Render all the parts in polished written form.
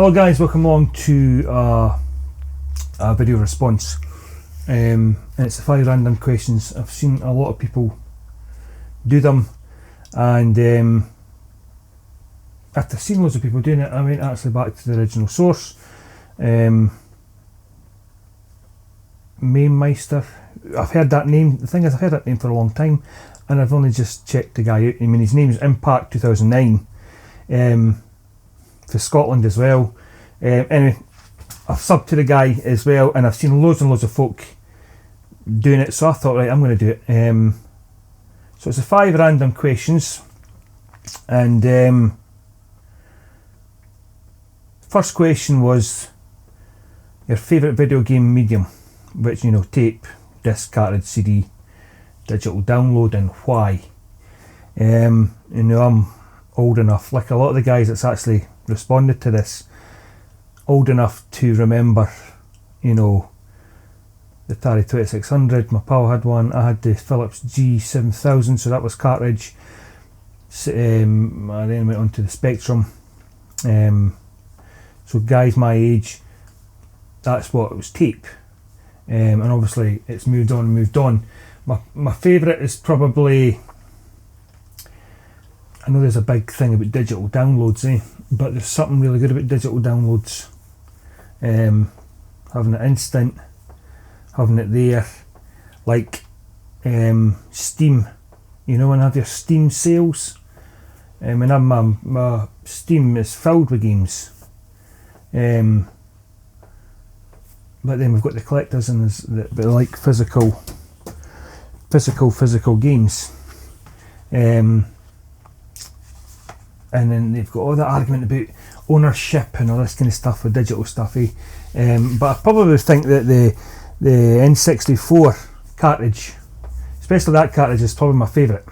Hello guys, welcome along to a video response, and it's the 5 random questions. I've seen a lot of people do them, and after seeing loads of people doing it, I went actually back to the original source. Mainmeister, I've heard that name. The thing is, I've heard that name for a long time, and I've only just checked the guy out. I mean, his name is Impact 2009. For Scotland as well. Anyway, I've subbed to the guy as well, and I've seen loads and loads of folk doing it, so I thought, right, I'm going to do it. So it's the 5 random questions, and first question was your favourite video game medium, which, you know, tape, disc, cartridge, CD, digital download, and why. You know, I'm old enough, like a lot of the guys that's actually responded to this, old enough to remember, you know, the Atari 2600. My pal had one. I had the Philips G7000, so that was cartridge. I then went on to the Spectrum. So guys my age, that's what it was, tape. And obviously it's moved on and moved on. My favourite is probably, I know there's a big thing about digital downloads, but there's something really good about digital downloads. Having it instant, having it there, like Steam. You know, when I have your Steam sales, and my Steam is filled with games. But then we've got the collectors and they like physical games. And then they've got all that argument about ownership and all this kind of stuff with digital stuff. But I probably think that the N64 cartridge, especially that cartridge, is probably my favourite.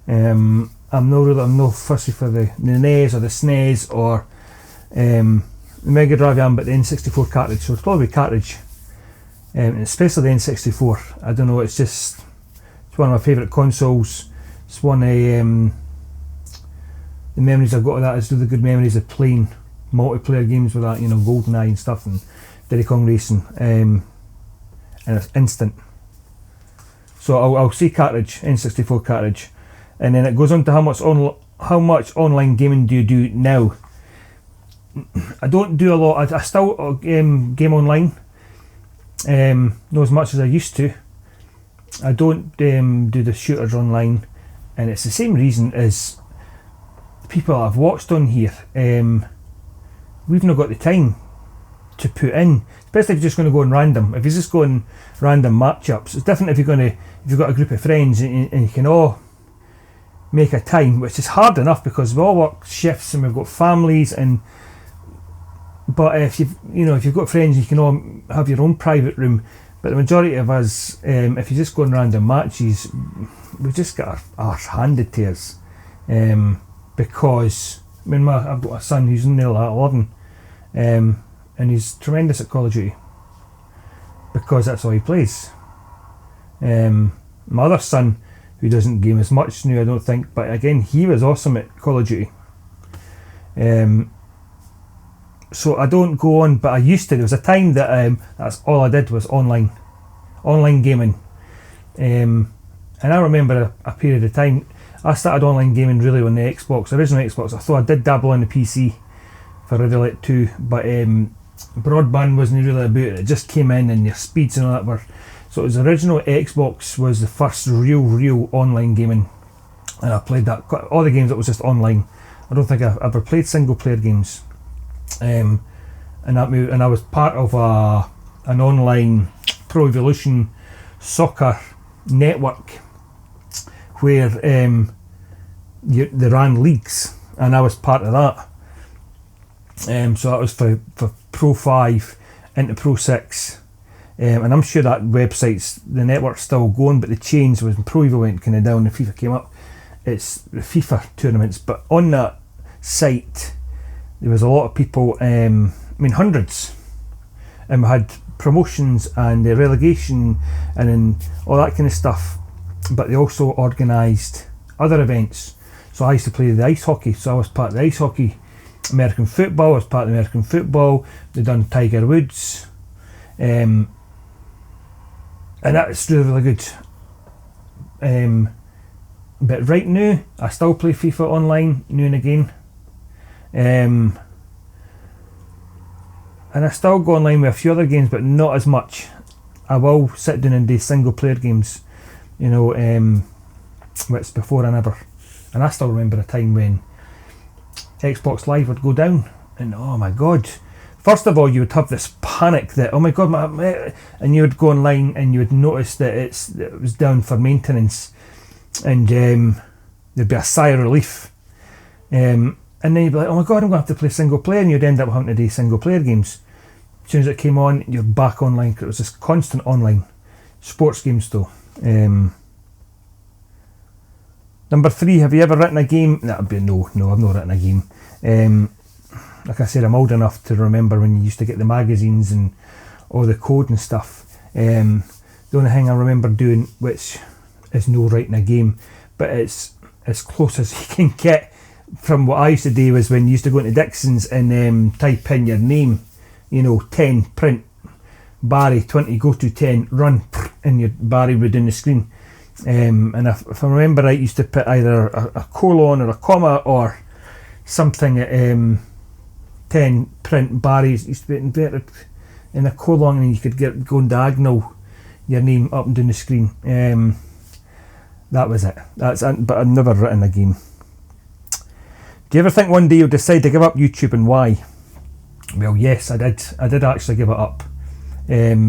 I'm no fussy for the NES or the SNES or the Mega Drive, but the N64 cartridge. So it's probably cartridge, and especially the N64. I don't know. It's one of my favourite consoles. It's one of the memories I've got of that is really good memories of playing multiplayer games with that, you know, GoldenEye and stuff, and Diddy Kong Racing, and it's instant. So I'll say cartridge, N64 cartridge, and then it goes on to how much online gaming do you do now? I don't do a lot. I still game online, not as much as I used to. I don't do the shooters online, and it's the same reason as people I've watched on here. We've not got the time to put in, especially if you're just going to go on random. If you're just going random matchups, it's different if you've got a group of friends and you can all make a time, which is hard enough because we all work shifts and we've got families. But if you've got friends, you can all have your own private room. But the majority of us, if you just go on random matches, we just get our arse handed to us. Because I mean, I've got a son who's nearly 11, and he's tremendous at Call of Duty because that's all he plays. My other son, who doesn't game as much now, I don't think, but again, he was awesome at Call of Duty. So I don't go on, but I used to. There was a time that that's all I did was online gaming, and I remember a period of time. I started online gaming really on the original Xbox. I thought I did dabble on the PC for Red Alert 2, but broadband wasn't really about it. It just came in and your speeds and all that were. So it was the original Xbox was the first real online gaming, and I played that. All the games that was just online. I don't think I've ever played single player games. And I was part of an online Pro Evolution soccer network where they ran leagues, and I was part of that. So that was for Pro 5 into Pro 6, and I'm sure that the network's still going, but the change was when Pro Evo went kind of down and FIFA came up. It's the FIFA tournaments, but on that site there was a lot of people, hundreds, and we had promotions and relegation and then all that kind of stuff, but they also organised other events. So I used to play the ice hockey, so I was part of the ice hockey American football. I was part of American football. They done Tiger Woods, and that's really, really good. But right now, I still play FIFA online now and again, and I still go online with a few other games, but not as much. I will sit down and do single player games, which before I never. And I still remember a time when Xbox Live would go down, and oh my god, first of all you would have this panic that oh my god, and you would go online and you would notice that it was down for maintenance, and there'd be a sigh of relief, and then you'd be like, oh my god, I'm going to have to play single player, and you'd end up having to do single player games. As soon as it came on, you're back online, because it was just constant online. Sports games though. Number 3, have you ever written a game? No, I've not written a game. Like I said, I'm old enough to remember when you used to get the magazines and all the code and stuff. The only thing I remember doing, which is no writing a game, but it's as close as you can get from what I used to do, was when you used to go into Dixon's and type in your name, 10, print, Barry, 20, go to 10, run, and your Barry would in the screen. And if I remember right, you used to put either a colon or a comma or something at 10, print, Barry, used to be inverted in a colon, and you could get going diagonal your name up and down the screen. That was it. But I've never written a game. Do you ever think one day you'll decide to give up YouTube, and why? Well, yes, I did. I did actually give it up. I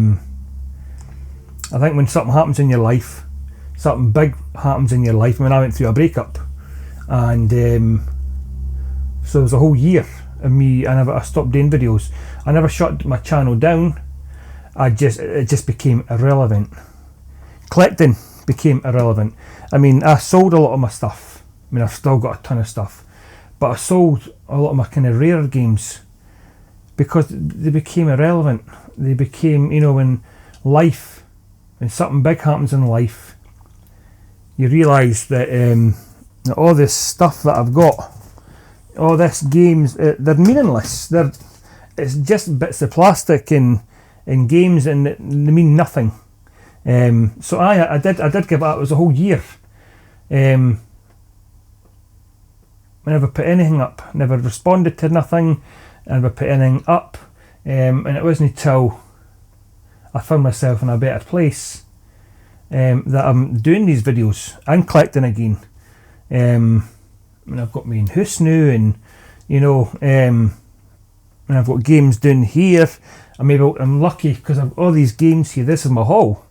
think when something happens in your life, something big happens in your life. I mean, I went through a breakup, and so it was a whole year of me. I stopped doing videos. I never shut my channel down. It just became irrelevant. Collecting became irrelevant. I mean, I sold a lot of my stuff. I mean, I've still got a ton of stuff, but I sold a lot of my kind of rare games because they became irrelevant. They became, when something big happens in life, you realise that all this stuff that I've got, all this games, they're meaningless. It's just bits of plastic in games, and they mean nothing. So I did give it up. It was a whole year. I never put anything up, never responded to nothing, I never put anything up, and it wasn't until I found myself in a better place that I'm doing these videos and collecting again. And I've got me in house now, and and I've got games down here. I'm lucky because I've all these games here. This is my haul.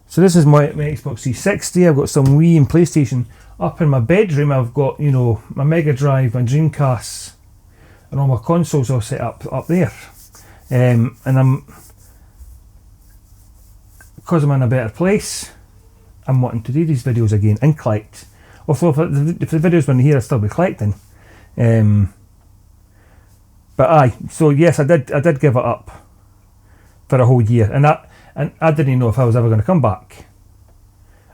So this is my Xbox 360. I've got some Wii and PlayStation. Up in my bedroom, I've got my Mega Drive, my Dreamcast, and all my consoles all set up there. And because I'm in a better place, I'm wanting to do these videos again and collect. Although if the videos weren't here, I'd still be collecting. But so yes, I did give it up for a whole year, and I didn't know if I was ever going to come back.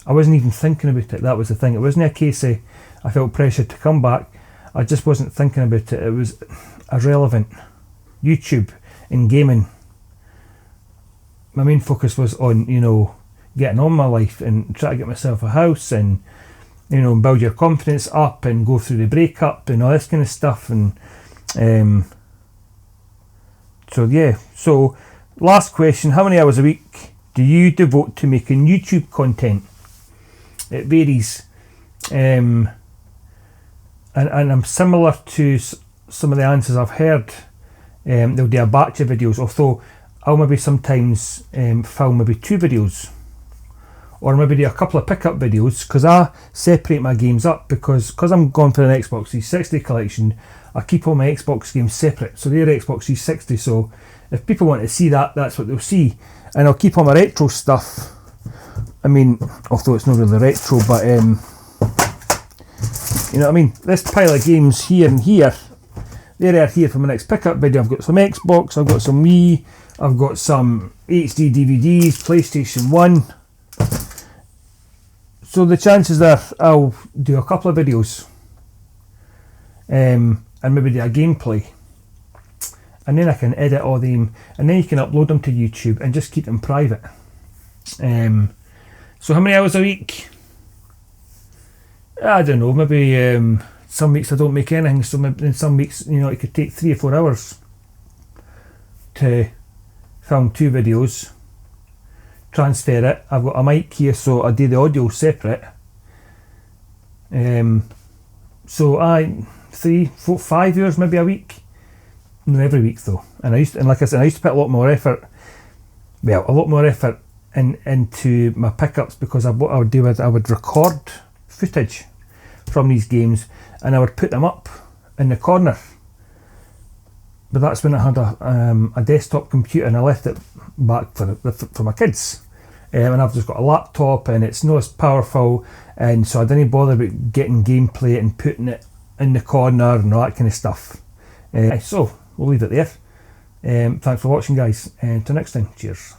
I wasn't even thinking about it. That was the thing. It wasn't a case of I felt pressured to come back. I just wasn't thinking about it. It was irrelevant. YouTube and gaming. My main focus was on, getting on my life and try to get myself a house and, build your confidence up and go through the breakup and all this kind of stuff. And so yeah. So last question: how many hours a week do you devote to making YouTube content? It varies, and I'm similar to some of the answers I've heard. They'll do a batch of videos, although I'll maybe sometimes film maybe 2 videos, or maybe do a couple of pickup videos, because I separate my games up, because I'm going for an Xbox 360 collection. I keep all my Xbox games separate, so they're Xbox 360, so if people want to see that, that's what they'll see. And I'll keep all my retro stuff. I mean, although it's not really retro, but you know what I mean? This pile of games here and here, they're here for my next pickup video. I've got some Xbox, I've got some Wii, I've got some HD DVDs, PlayStation 1. So the chances are I'll do a couple of videos. and maybe do a gameplay, and then I can edit all them, and then you can upload them to YouTube and just keep them private. So how many hours a week? I don't know, maybe some weeks I don't make anything, so maybe in some weeks, you know, it could take 3 or 4 hours to film 2 videos, transfer it. I've got a mic here, so I do the audio separate. So 3, 4, 5 hours maybe a week. No, every week though. And like I said, I used to put a lot more effort into my pickups, because what I would do is I would record footage from these games and I would put them up in the corner. But that's when I had a desktop computer, and I left it back for my kids. And I've just got a laptop, and it's not as powerful, and so I didn't bother about getting gameplay and putting it in the corner and all that kind of stuff. So we'll leave it there. Thanks for watching, guys, and until next time, cheers.